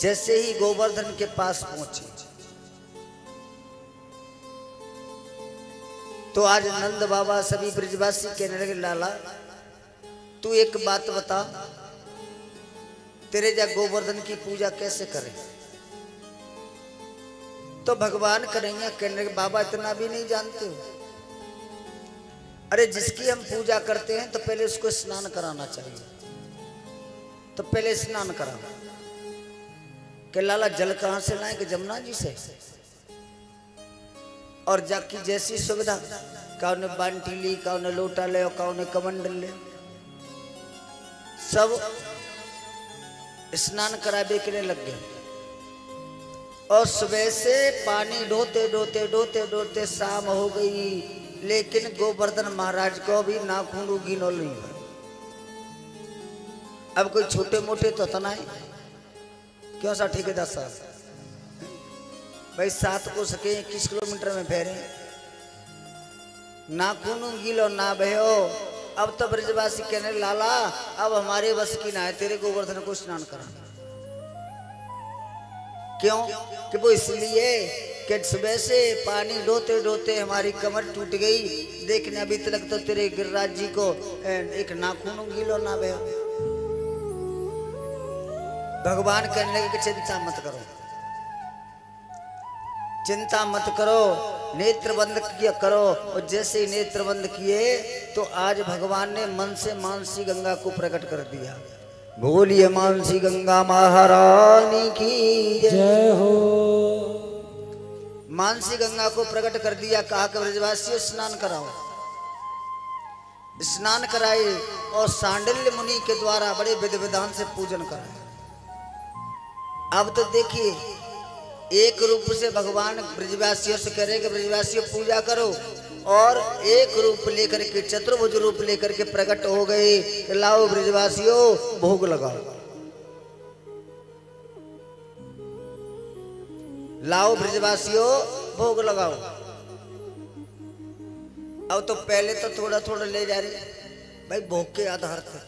जैसे ही गोवर्धन के पास पहुंचे तो आज नंद बाबा सभी ब्रजवासी कहने लगे, लाला तू एक बात बता, तेरे जा गोवर्धन की पूजा कैसे करें? तो भगवान कन्हैया कहने लगे, बाबा इतना भी नहीं जानते हो? अरे जिसकी हम पूजा करते हैं तो पहले उसको स्नान कराना चाहिए, तो पहले स्नान करा। कि लाला जल कहां से लाए? कि जमुना जी से। और जाकी जैसी सुविधा, कौन बांटी ली, कौन लोटा ले, कौन कमंडल ले, सब स्नान करावे के लिए लग गए। और सुबह से पानी ढोते ढोते ढोते ढोते शाम हो गई, लेकिन गोवर्धन महाराज को भी नाखून गिनो नहीं है। अब कोई छोटे मोटे तो तना है, क्यों सा ठेकेदार साहब भाई 7 को सके 21 किलोमीटर में फेरे, नाखून गिलो ना भयो। अब तो ब्रजवासी कहने, लाला अब हमारे बस की ना है तेरे गोवर्धन को स्नान कराना। क्यों? कि वो इसलिए कि सुबह से पानी ढोते ढोते हमारी कमर टूट गई, देखने अभी तक तो तेरे गिरिराज जी को एक नाखून गिलो ना भयो। भगवान कहने लगे कि चिंता मत करो, चिंता मत करो, नेत्र बंद किया करो। और जैसे ही नेत्र बंद किए तो आज भगवान ने मन से मानसी गंगा को प्रकट कर दिया। बोलिए मानसी गंगा महारानी की जय हो। मानसी गंगा को प्रकट कर दिया, कहा कि ब्रजवासियों स्नान कराओ। स्नान कराए और सांडिल्य मुनि के द्वारा बड़े विधि विधान से पूजन कराए। अब तो देखिए एक रूप से भगवान ब्रजवासियों से कह रहे कि ब्रजवासियों पूजा करो, और एक रूप लेकर के चतुर्भुज रूप लेकर के प्रकट हो गए। लाओ ब्रजवासियों भोग लगाओ, लाओ ब्रजवासियों भोग लगाओ। अब तो पहले तो थोड़ा थोड़ा ले जा रहे भाई, भोग के आधार पर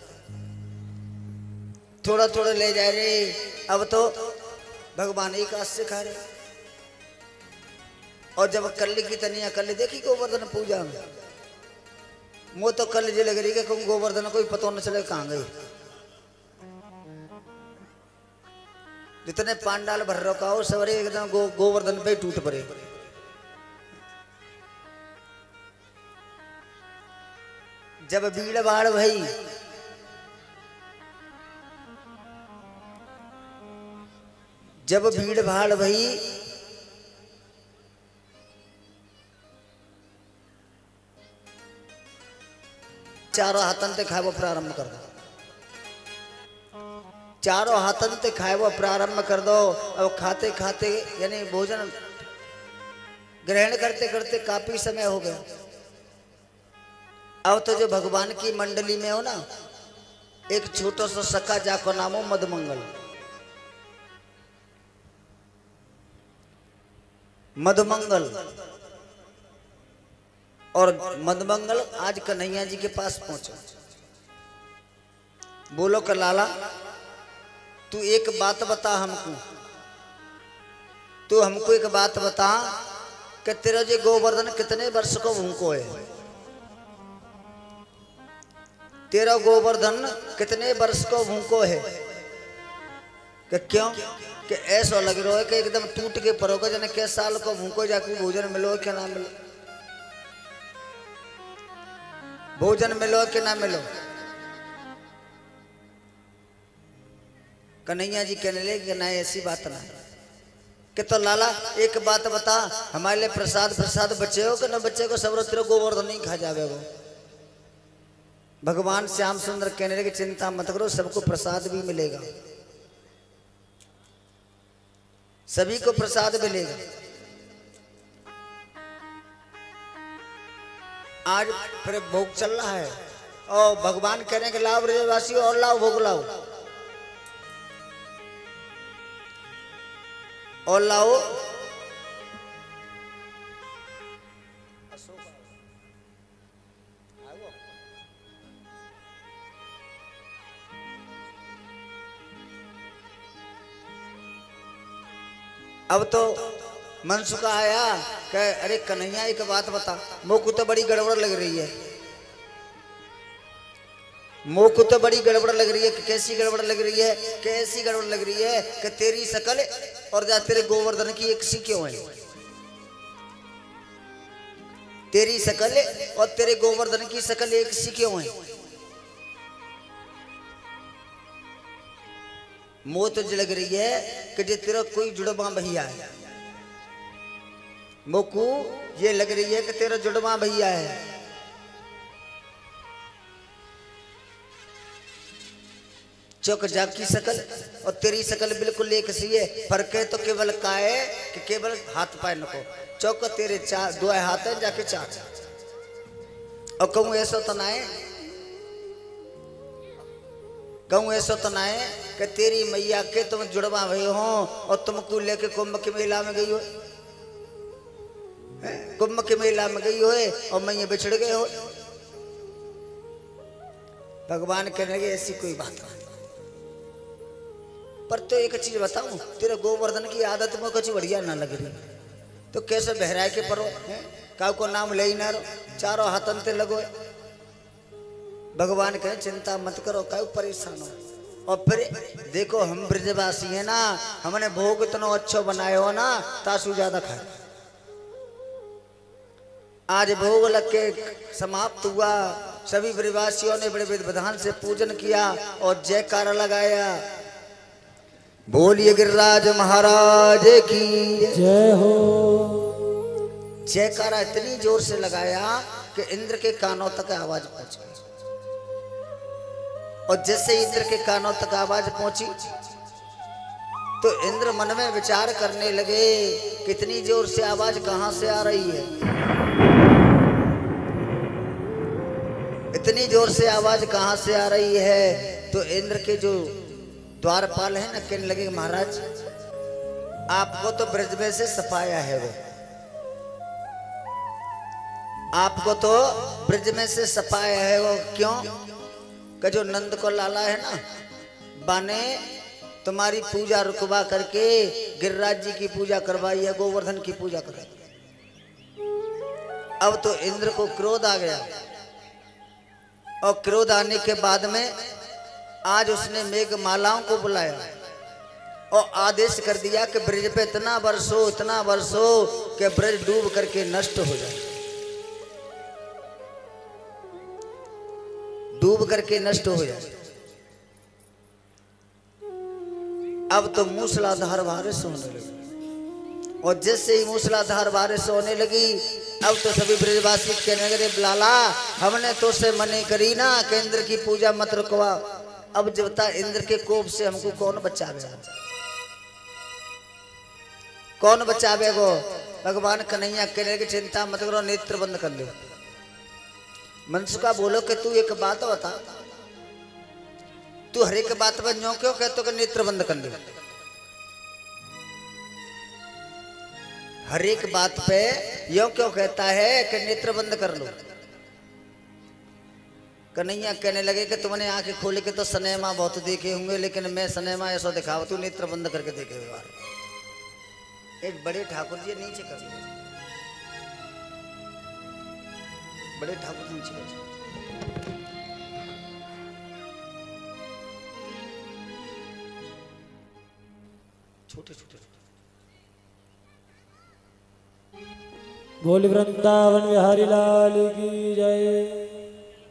थोड़ा थोड़ा ले जा रहे। अब तो भगवान एक हाथ से खा रहे। और जब कल्ली की तनिया, कल्ली देखी गोवर्धन पूजा में, मुँह तो कल जी लग रही है कि गोवर्धन को पता न चले कहाँ गई। जितने पांडाल भर रखा हो सवरे एकदम गोवर्धन पे टूट पड़े। जब भीड़ भाड़ भई, जब भीड़ भाड़ भई चारों हाथन ते खाए वो प्रारंभ कर दो, चारों हाथन ते खाए वो प्रारंभ कर दो। अब खाते खाते यानी भोजन ग्रहण करते करते काफी समय हो गया। अब तो जो भगवान की मंडली में हो ना, एक छोटा सा सखा जाको नाम हो मधुमंगल। मधुमंगल और मधुमंगल आज कन्हैया जी के पास पहुंचा। बोलो कि लाला तू एक बात बता हमको, तू हमको एक बात बता कि तेरा जो गोवर्धन कितने वर्ष को भूखो है? तेरा गोवर्धन कितने वर्ष को भूखो है? कि क्यों? कि ऐसा लग रहा है कि एकदम टूट के परोगे, जने के साल को भूखो जाके भोजन मिलो कि ना मिलो, भोजन मिलो कि ना मिलो। कन्हैया जी कहने लगे कि नहीं ऐसी बात ना। कि तो लाला एक बात बता, हमारे लिए प्रसाद प्रसाद बचे हो कि न बच्चे को सब तेरे गोवर्धन नहीं खा जावे वो। भगवान श्याम सुंदर कहने लगे चिंता मत करो, सबको प्रसाद भी मिलेगा, सभी को प्रसाद मिलेगा। आज फिर भोग चल रहा है और भगवान कह रहे हैं कि लाओ ब्रजवासियों और लाओ भोग लाओ और लाओ। अब तो मनसुखा आया कह अरे कन्हैया एक बात बता, मोको तो बड़ी गड़बड़ लग रही है, मोको तो बड़ी गड़बड़ लग रही है। कि कैसी गड़बड़ लग रही है? कैसी गड़बड़ लग रही है कि तेरी शकल और जा तेरे गोवर्धन की एक सी क्यों है? तेरी शकल और तेरे गोवर्धन की शकल एक सी क्यों है? मोह तो लग रही है कि जे तेरा कोई जुड़वा भैया है, मोकू ये लग रही है कि तेरा जुड़वा भैया है। चौक जाकी शकल और तेरी शकल बिल्कुल एक सी है, फर्क है तो केवल का है कि केवल हाथ पाए नको। चौक तेरे चार दो हाथ है जाके चार, और कहूँ ऐसा तो ना है, कहूँ ऐसा तो ना है कि तेरी मैया के तुम जुड़वा भई हो और तुमको लेके कुंभ के मेला में गई हो, कुंभ के मेला में गई हो और मैया बिछड़ गए हो। भगवान कहने लगे ऐसी कोई बात नहीं, पर तो एक चीज बताऊं, तेरे गोवर्धन की आदत में कुछ बढ़िया ना लग रही, तो कैसे बहराए के परो काउ को नाम ले ही ना रो, चारों हाथन ते लगो। भगवान कहे चिंता मत करो, काउ परेशान हो। और फिर देखो हम ब्रजवासी है ना, हमने भोग इतना अच्छा बनाए हो ना, तासु ज्यादा खाए। आज भोग लग के समाप्त हुआ, सभी ब्रजवासियों ने बड़े विधान से पूजन किया और जयकारा लगाया। बोलिए गिरिराज महाराज की जय हो। जयकारा इतनी जोर से लगाया कि इंद्र के कानों तक आवाज पहुंच गई, और जैसे इंद्र के कानों तक आवाज पहुंची तो इंद्र मन में विचार करने लगे कितनी जोर से आवाज कहां से आ रही है, इतनी जोर से आवाज कहां से आ रही है। तो इंद्र के जो द्वारपाल है ना, कहने लगे महाराज आपको तो ब्रज में से सफाया है, वो आपको तो ब्रज में से सफाया है। वो क्यों? कि जो नंद को लाला है ना, बाने तुम्हारी पूजा रुकवा करके गिरिराज जी की पूजा करवाई है, गोवर्धन की पूजा करवाई। अब तो इंद्र को क्रोध आ गया, और क्रोध आने के बाद में आज उसने मेघमालाओं को बुलाया और आदेश कर दिया कि ब्रज पे इतना वर्षो कि ब्रज डूब करके नष्ट हो जाए, डूब करके नष्ट हो जाए। अब तो मूसलाधार बारिश होने लगी, और जैसे ही मूसलाधार बारिश होने लगी, अब तो सभी ब्रजवासी कहने लगे लाला हमने तो से मने करी ना कि इंद्र की पूजा मत रुकवा। अब जब तक इंद्र के कोप से हमको कौन बचावेगा, कौन बचावेगो? भगवान कन्हैया कहने लगे चिंता मत करो, नेत्र बंद कर लो। मनसुखा बोलो कि तू एक बात बता, तू हर एक बात पर न्यों क्यों कहते कि नेत्र बंद कर लो? हर एक बात पे यो क्यों कहता है कि नेत्र बंद कर लो? कन्हैया कहने लगे कि तुमने आंखें खोल के तो सिनेमा बहुत देखे होंगे, लेकिन मैं सिनेमा ऐसा दिखावा, तू नेत्र बंद करके देखे व्यवहार। एक बड़े ठाकुर जी नीचे कर, बड़े ठाकुर नीचे कर, छोटे छोटे। बोल वृंदावन बिहारी लाल की जय।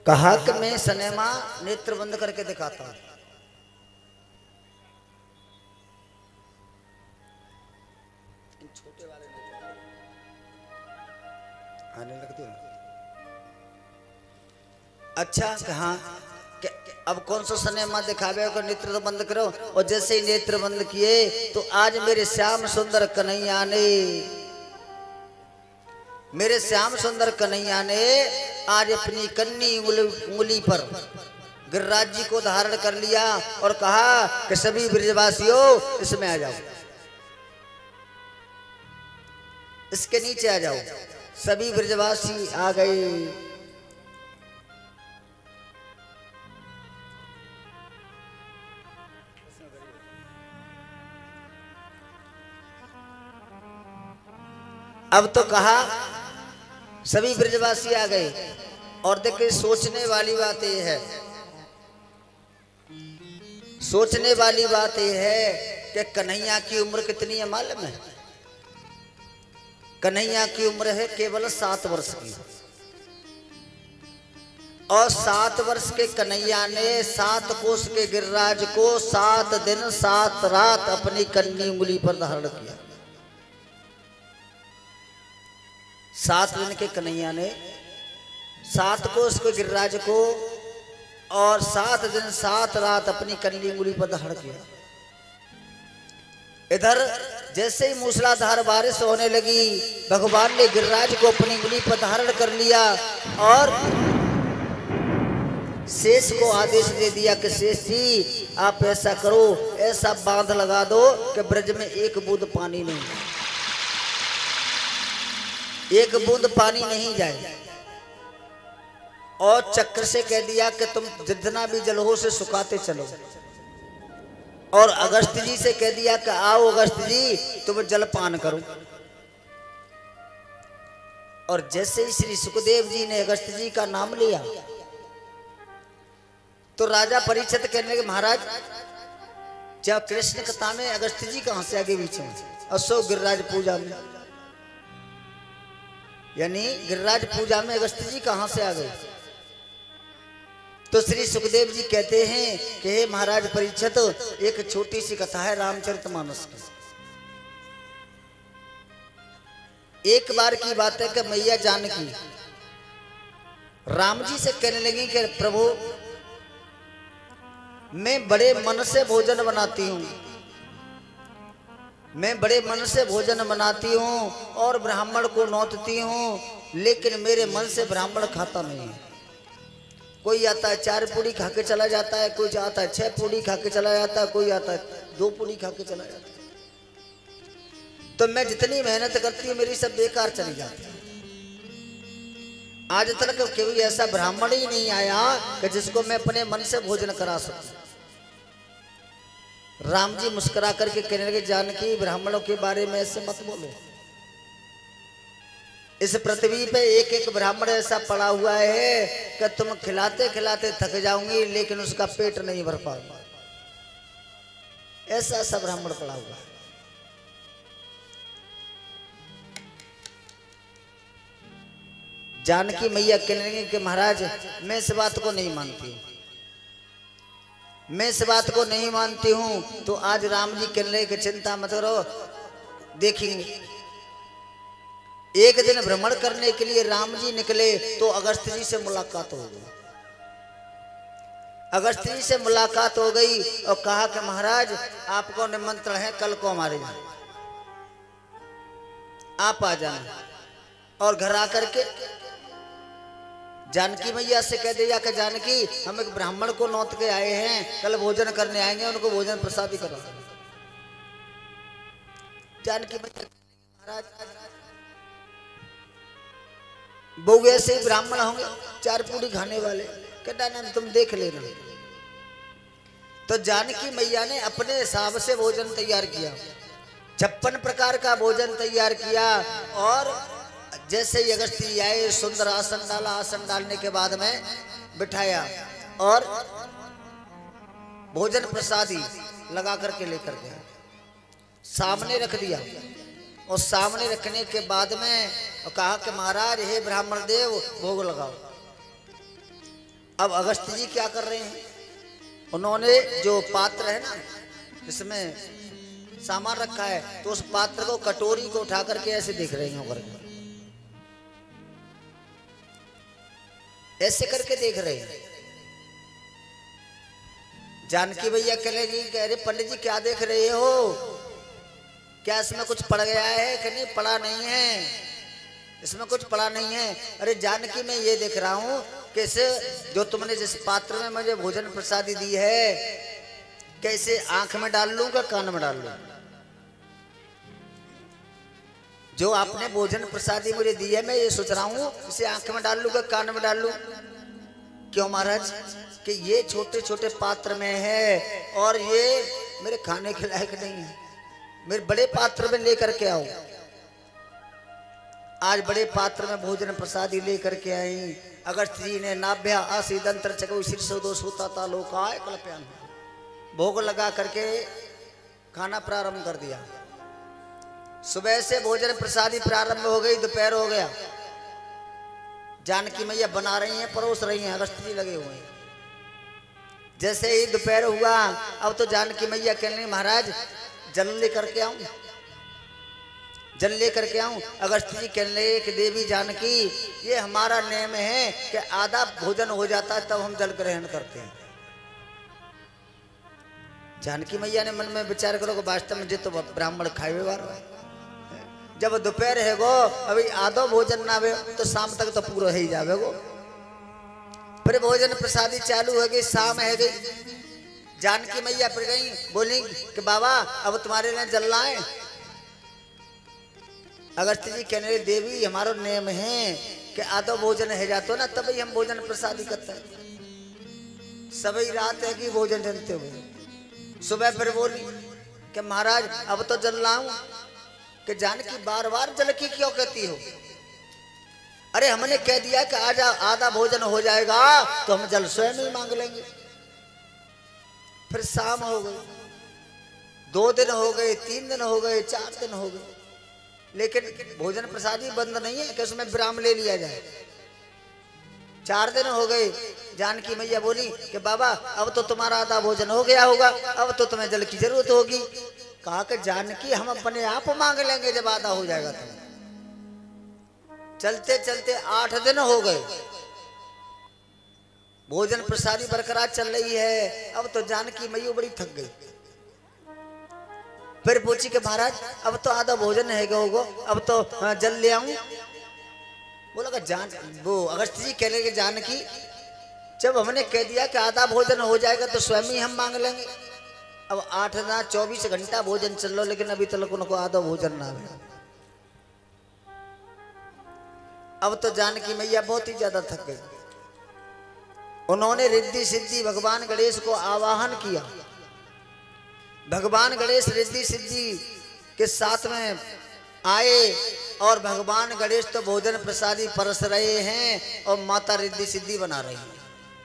कहा कि मैं सिनेमा नेत्र बंद करके दिखाता हूं। छोटे वाले आने लगते हैं। अच्छा कहा कि अब कौन सा सिनेमा दिखावे को, नेत्र तो बंद करो। और जैसे ही नेत्र बंद किए तो आज मेरे श्याम सुंदर कन्हैया ने, मेरे श्याम सुंदर कन्हैया ने आज अपनी कन्नी उंगली पर गिरिराज जी को धारण कर लिया और कहा कि सभी ब्रजवासियों इसमें आ जाओ, इसके नीचे आ जाओ। सभी ब्रजवासी आ गए। अब तो कहा सभी ब्रजवासी आ गए। और देखिए सोचने वाली बात यह है, सोचने वाली बात यह है कि कन्हैया की उम्र कितनी है मालूम है? कन्हैया की उम्र है केवल 7 वर्ष की। और 7 वर्ष के कन्हैया ने 7 कोस के गिरिराज को 7 दिन 7 रात अपनी कन्नी उंगली पर धारण किया। 7 दिन के कन्हैया ने 7 कोस के गिरिराज को और 7 दिन 7 रात अपनी कन्नी उंगली पर धारण किया। इधर जैसे ही मूसलाधार बारिश होने लगी, भगवान ने गिरिराज को अपनी उंगली पर धारण कर लिया और शेष को आदेश दे दिया कि शेष जी आप ऐसा करो, ऐसा बांध लगा दो कि ब्रज में एक बूंद पानी नहीं, एक बूंद पानी नहीं जाए। और चक्र से कह दिया कि तुम जितना भी जल हो से सुखाते चलो। और अगस्त जी से कह दिया कि आओ अगस्त जी तुम जल पान करो। और जैसे ही श्री सुखदेव जी ने अगस्त जी का नाम लिया तो राजा परीक्षित कहने लगे महाराज जब कृष्ण कथा में अगस्त जी कहां से आगे बीच में? अशोक गिरिराज पूजा में, यानी गिरिराज पूजा में अगस्त जी कहां से आ गए? तो श्री सुखदेव जी कहते हैं कि हे महाराज परीक्षित, एक छोटी सी कथा है रामचरितमानस की। एक बार की बात है कि मैया जानकी राम जी से कहने लगी कि प्रभु मैं बड़े मन से भोजन बनाती हूँ, मैं बड़े मन से भोजन बनाती हूँ और ब्राह्मण को नौतती हूँ, लेकिन मेरे मन से ब्राह्मण खाता नहीं है। कोई आता है 4 पूड़ी खा के चला जाता है, कोई आता है 6 पूड़ी खा के चला जाता है, कोई आता है 2 पूड़ी खा के चला जाता है। तो मैं जितनी मेहनत करती हूँ मेरी सब बेकार चली जाती है। आज तक कोई ऐसा ब्राह्मण ही नहीं आया कि जिसको मैं अपने मन से भोजन करा सकूं। राम जी मुस्कुरा करके कहने लगे जानकी ब्राह्मणों के बारे में ऐसे मत बोलो। इस पृथ्वी पे एक एक ब्राह्मण ऐसा पड़ा हुआ है कि तुम खिलाते खिलाते थक जाओगी लेकिन उसका पेट नहीं भर पाओगे। ऐसा ऐसा ब्राह्मण पड़ा हुआ है। जानकी मैया कहने लगी कि महाराज मैं इस बात को नहीं मानती हूँ, मैं इस बात को नहीं मानती हूँ। तो आज राम जी कहने लगे कि चिंता मत करो, देखेंगे। एक दिन भ्रमण करने के लिए राम जी निकले तो अगस्त जी से मुलाकात हो गई। अगस्त जी से मुलाकात हो गई और कहा कि महाराज आपको निमंत्रण है कल को हमारे यहाँ, आप आ जाना। और घर आकर के जानकी मैया से कह दिया कि जानकी हम एक ब्राह्मण को नौत के आए हैं, कल भोजन करने आएंगे, उनको भोजन प्रसादी करो। जानकी मैया महाराज वो ऐसे ही ब्राह्मण होंगे 4 पूड़ी खाने वाले, कहता ना तुम देख लेना। तो जानकी मैया ने अपने हिसाब से भोजन तैयार किया, 56 प्रकार का भोजन तैयार किया। और जैसे ही अगस्त जी आए सुंदर आसन डाला, आसन डालने के बाद में बिठाया और भोजन प्रसादी लगा करके लेकर गया, सामने रख दिया। और सामने रखने के बाद में कहा कि महाराज हे ब्राह्मण देव भोग लगाओ। अब अगस्त जी क्या कर रहे हैं, उन्होंने जो पात्र है ना जिसमें सामान रखा है तो उस पात्र को कटोरी को उठा करके ऐसे देख रहे हैं, ऐसे करके देख रहे हैं। जानकी भैया कहेगी कि अरे पंडित जी क्या देख रहे हो, क्या इसमें कुछ पड़ गया है? कि नहीं पड़ा नहीं है, इसमें कुछ पड़ा नहीं है। अरे जानकी मैं ये देख रहा हूं कि इसे जो तुमने जिस पात्र में मुझे भोजन प्रसादी दी है कैसे आंख में डाल लूं कि कान में डाल लूं? जो आपने भोजन प्रसादी मुझे दी है मैं ये सोच रहा हूं इसे आंख में डाल लूं कि कान में डाल लूं। क्यों महाराज? कि ये छोटे छोटे पात्र में है और ये मेरे खाने के लायक नहीं है, मेरे बड़े पात्र में लेकर के आओ। आज बड़े पात्र में भोजन प्रसादी लेकर के आई। अगस्त जी ने नाभ्या आसीदंत्र चको शीर्षो दो सूता था लोकाय कल्प्यान, भोग लगा करके खाना प्रारंभ कर दिया। सुबह से भोजन प्रसादी प्रारंभ हो गई, दोपहर हो गया। जानकी मैया बना रही हैं, परोस रही हैं, अगस्त जी लगे हुए हैं। जैसे ही दोपहर हुआ, अब तो जानकी मैया कहने लगी महाराज जल लेकर के आऊं, जल लेकर के आऊं। अगस्त जी कहने लगे कि देवी जानकी ये हमारा नियम है कि आधा भोजन हो जाता है तब हम जल ग्रहण करते हैं। जानकी मैया ने मन में विचार करो कि वास्तव में जो तो ब्राह्मण खाए वाला है। जब दोपहर है गो अभी आधो भोजन ना आवे तो शाम तक तो पूरा ही जावे गो। फिर भोजन प्रसादी चालू हो गई, शाम है गई। जानकी मैया फिर गई, बोली कि बाबा अब तुम्हारे लिए जल लाए। अगस्त जी कहने लगे देवी हमारा नियम है कि आधो भोजन है जातो ना तभी हम भोजन प्रसादी करते हैं। सभी रात है कि भोजन जनते हुए सुबह फिर बोली कि महाराज अब तो जल लाऊं। कि जानकी बार बार जल की क्यों कहती हो? अरे हमने कह दिया कि आज आधा भोजन हो जाएगा तो हम जल स्वयं ही मांग लेंगे। फिर शाम हो गई, 2 दिन हो गए, 3 दिन हो गए, 4 दिन हो गए, लेकिन भोजन प्रसादी बंद नहीं है कि उसमें विराम ले लिया जाए। 4 दिन हो गए। जानकी मैया बोली कि बाबा अब तो तुम्हारा आधा भोजन हो गया होगा, अब तो तुम्हें जल की जरूरत होगी। कहा कि जानकी हम अपने आप मांग लेंगे जब आधा हो जाएगा तो। चलते चलते 8 दिन हो गए, भोजन प्रसादी बरकरार चल रही है। अब तो जानकी मैया बड़ी थक गई। फिर पूछी कि महाराज अब तो आधा भोजन है गो, अब तो जल ले आऊं। बोला कि जान वो अगस्त जी कह रहे जानकी जब हमने कह दिया कि आधा भोजन हो जाएगा तो स्वयं ही हम मांग लेंगे। अब 8 ना 24 घंटा भोजन चल लो लेकिन अभी तक उनको आधा भोजन ना मिला। अब तो जानकी मैया बहुत ही ज्यादा थक गई। उन्होंने रिद्धि सिद्धि भगवान गणेश को आवाहन किया। भगवान गणेश रिद्धि सिद्धि के साथ में आए और भगवान गणेश तो भोजन प्रसादी परस रहे हैं और माता रिद्धि सिद्धि बना रही है।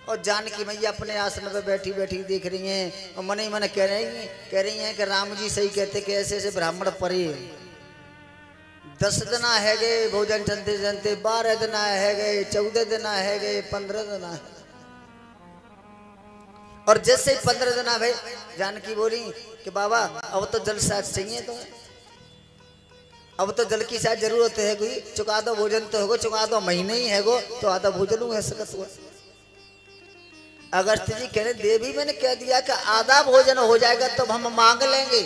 और जानकी मैया अपने आसन पे बैठी बैठी देख रही हैं और मन ही मन कह रही हैं कि राम जी सही कहते कि ऐसे ऐसे ब्राह्मण परे 10 दिन है गए भोजन चलते चलते, 12 दिन है गए, 14 दिन है गए, 15 दिन है। और जैसे ही 15 दिन भाई जानकी बोली कि बाबा अब तो जल शायद चाहिए तुम्हें, अब तो जल की शायद जरूरत है कोई, चुका दो भोजन तो होगा, चुका दो महीने ही है गो तो आधा भोजन हुआ सकत हुआ। अगस्त जी कह रहे देवी मैंने कह दिया कि आधा भोजन हो जाएगा तो हम मांग लेंगे।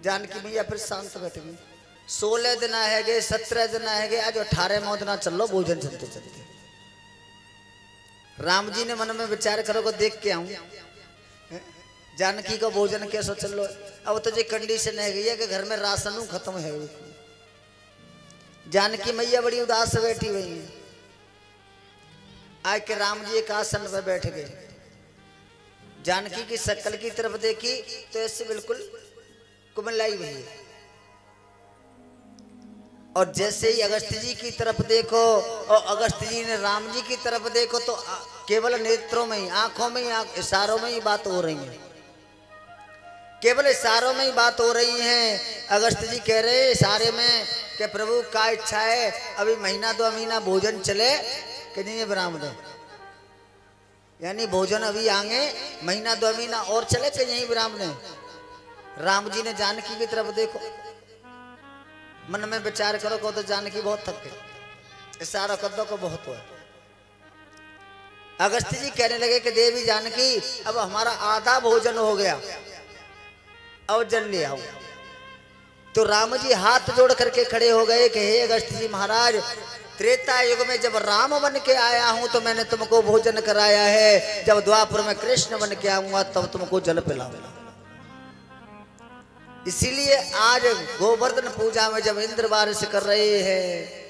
जानकी मैया फिर शांत बैठ गई। 16 दिन है गए, 17 दिन है गए, आज 18वां दिन चल लो भोजन चलते चलते। राम जी ने मन में विचार करो को देख के आऊं जानकी का भोजन कैसे चल लो। अब तो जो कंडीशन है गई है कि घर में राशन खत्म है। जानकी मैया बड़ी उदास से बैठी हुई है। आज के राम जी एक आसन पर बैठ गए, जानकी की शक्ल की तरफ देखी तो ऐसे बिल्कुल कुमलाई हुई है। और जैसे ही अगस्त जी की तरफ देखो और अगस्त जी ने राम जी की तरफ देखो तो केवल नेत्रों में ही, आंखों में ही, इशारों में ही बात हो रही है। केवल इशारों में ही बात हो रही है। अगस्त जी कह रहे इशारे में कि प्रभु का इच्छा है अभी महीना 2 महीना भोजन चले कि नहीं विराम दो, यानी भोजन अभी आगे महीना 2 महीना और चले कि यही विराम दें। राम जी ने जानकी की तरफ देखो, मन में विचार करो को तो जानकी बहुत थक गई, इशारा कर दो को बहुत हुआ। अगस्त जी कहने लगे कि देवी जानकी अब हमारा आधा भोजन हो गया, अब जल ले आओ। तो राम जी हाथ जोड़ करके खड़े हो गए कि हे अगस्त जी महाराज, त्रेता युग में जब राम बन के आया हूं तो मैंने तुमको भोजन कराया है, जब द्वापर में कृष्ण बन के आऊंगा तब तुमको जल पिलाऊंगा। इसीलिए आज गोवर्धन पूजा में जब इंद्र बारिश कर रहे हैं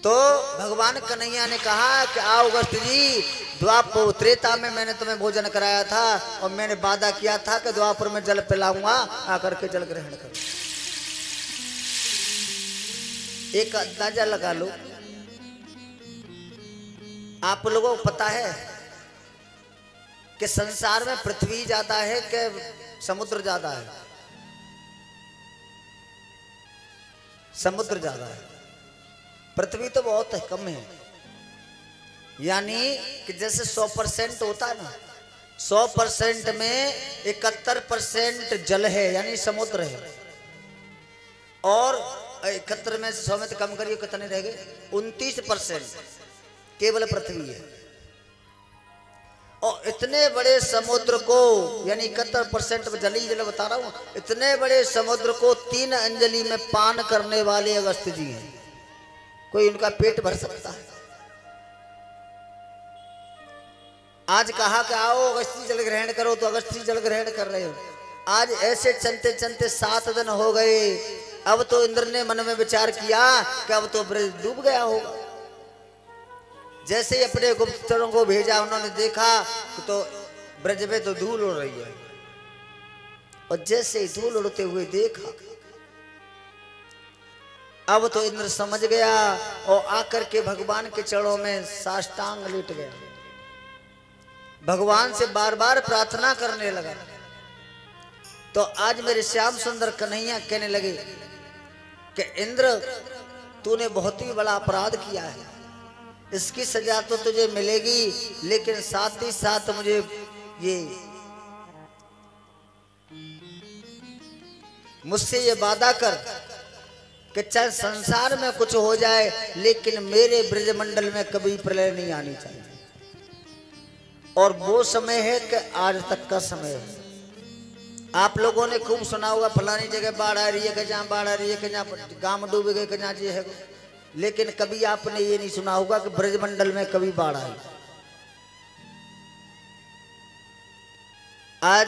तो भगवान कन्हैया ने कहा कि आओ अगस्त जी द्वापर त्रेता में मैंने तुम्हें भोजन कराया था और मैंने वादा किया था कि द्वापर में जल पिलाऊंगा, आकर के जल ग्रहण करो। एक अंदाजा लगा लो, आप लोगों को पता है कि संसार में पृथ्वी ज्यादा है कि समुद्र ज्यादा है? समुद्र ज्यादा है, पृथ्वी तो बहुत है, कम है। यानी कि जैसे 100% होता है ना, 100% में 71% जल है, यानी समुद्र है। और 71 में 100 में तो कम करिए, कितने रह गए? 29% केवल पृथ्वी है। और इतने बड़े समुद्र को, यानी 71% जल ही जल बता रहा हूं, इतने बड़े समुद्र को 3 अंजलि में पान करने वाले अगस्त्य जी हैं। कोई उनका पेट भर सकता है? आज कहा कि आओ अगस्त्य जल ग्रहण करो, तो अगस्त्य जल ग्रहण कर रहे हो। आज ऐसे चलते चलते 7 दिन हो गए। अब तो इंद्र ने मन में विचार किया कि अब तो ब्रज डूब गया होगा। जैसे ही अपने गुप्तचरों को भेजा, उन्होंने देखा कि तो ब्रज में तो धूल उड़ रही है। और जैसे ही धूल उड़ते हुए देखा, अब तो इंद्र समझ गया और आकर के भगवान के चरणों में साष्टांग लेट गया। भगवान से बार बार प्रार्थना करने लगा। तो आज मेरे श्याम सुंदर कन्हैया कहने लगे कि इंद्र, तूने बहुत ही बड़ा अपराध किया है, इसकी सजा तो तुझे मिलेगी, लेकिन साथ ही साथ मुझे मुझसे ये वादा कर कि चाहे संसार में कुछ हो जाए, लेकिन मेरे ब्रजमंडल में कभी प्रलय नहीं आनी चाहिए। और वो समय है कि आज तक का समय है। आप लोगों ने खूब सुना होगा, फलानी जगह बाढ़ आ रही है, कि जहाँ बाढ़ आ रही है, कि जहाँ गांव डूब गए, कि जहाँ ये है। लेकिन कभी आपने ये नहीं सुना होगा कि ब्रजमंडल में कभी बाढ़ आई। आज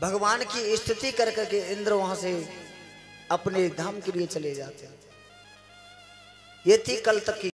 भगवान की स्तुति कर करके इंद्र वहां से अपने धाम के लिए चले जाते हैं। ये थी कल तक की